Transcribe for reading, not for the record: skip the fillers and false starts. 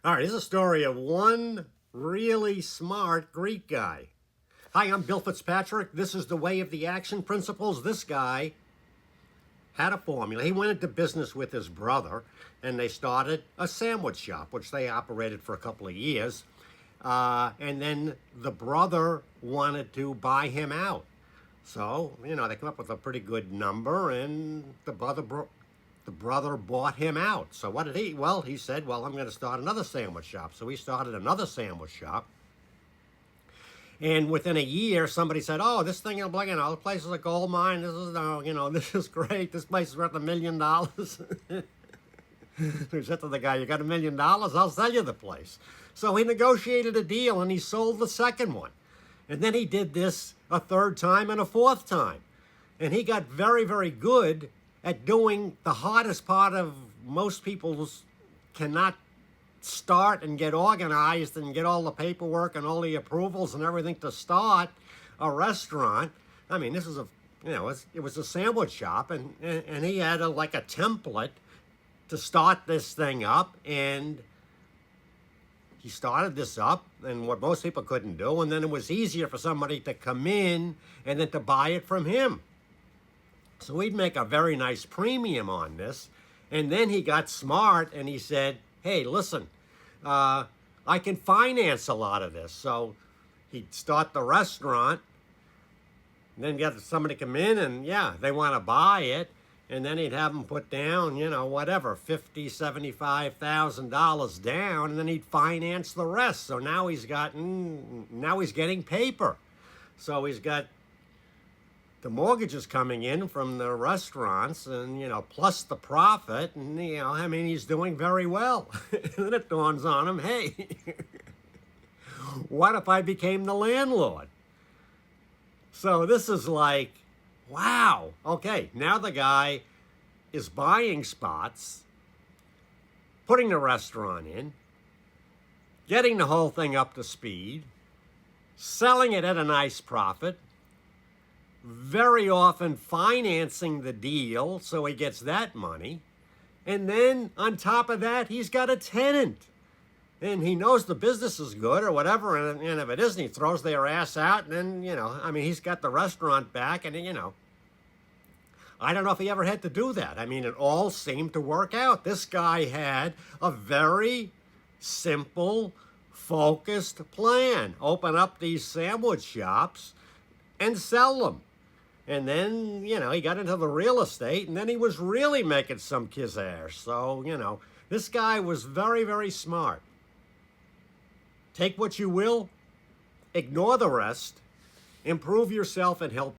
All right, this is a story of one really smart Greek guy. Hi, I'm Bill Fitzpatrick. This is the Way of the Action Principles. This guy had a formula. He went into business with his brother, and they started a sandwich shop, which they operated for a couple of years. And then the brother wanted to buy him out. So, they come up with a pretty good number, and the brother bought him out. So what did he? Well, he said, well, I'm going to start another sandwich shop. So he started another sandwich shop. And within a year, somebody said, oh, this thing, the place is a gold mine. This is, this is great. This place is worth $1 million. He said to the guy, you got $1 million? I'll sell you the place. So he negotiated a deal and he sold the second one. And then he did this a third time and a fourth time. And he got very, very good at doing the hardest part of most people's cannot start and get organized and get all the paperwork and all the approvals and everything to start a restaurant. I mean, this is it was a sandwich shop, and he had like a template to start this thing up, and he started this up, and what most people couldn't do, and then it was easier for somebody to come in and then to buy it from him. So he'd make a very nice premium on this. And then he got smart and he said, hey, listen, I can finance a lot of this. So he'd start the restaurant, and then get somebody come in and, yeah, they want to buy it. And then he'd have them put down, whatever, $50,000, $75,000 down, and then he'd finance the rest. So now he's getting paper. So he's got the mortgages coming in from the restaurants and, plus the profit. And, he's doing very well. And then it dawns on him, hey, what if I became the landlord? So this is like, wow. Okay, now the guy is buying spots, putting the restaurant in, getting the whole thing up to speed, selling it at a nice profit, very often financing the deal so he gets that money. And then on top of that, he's got a tenant. And he knows the business is good or whatever, and if it isn't, he throws their ass out, and then, he's got the restaurant back, and, I don't know if he ever had to do that. It all seemed to work out. This guy had a very simple, focused plan. Open up these sandwich shops and sell them. And then, he got into the real estate, and then he was really making some kizair. So, this guy was very, very smart. Take what you will, ignore the rest, improve yourself, and help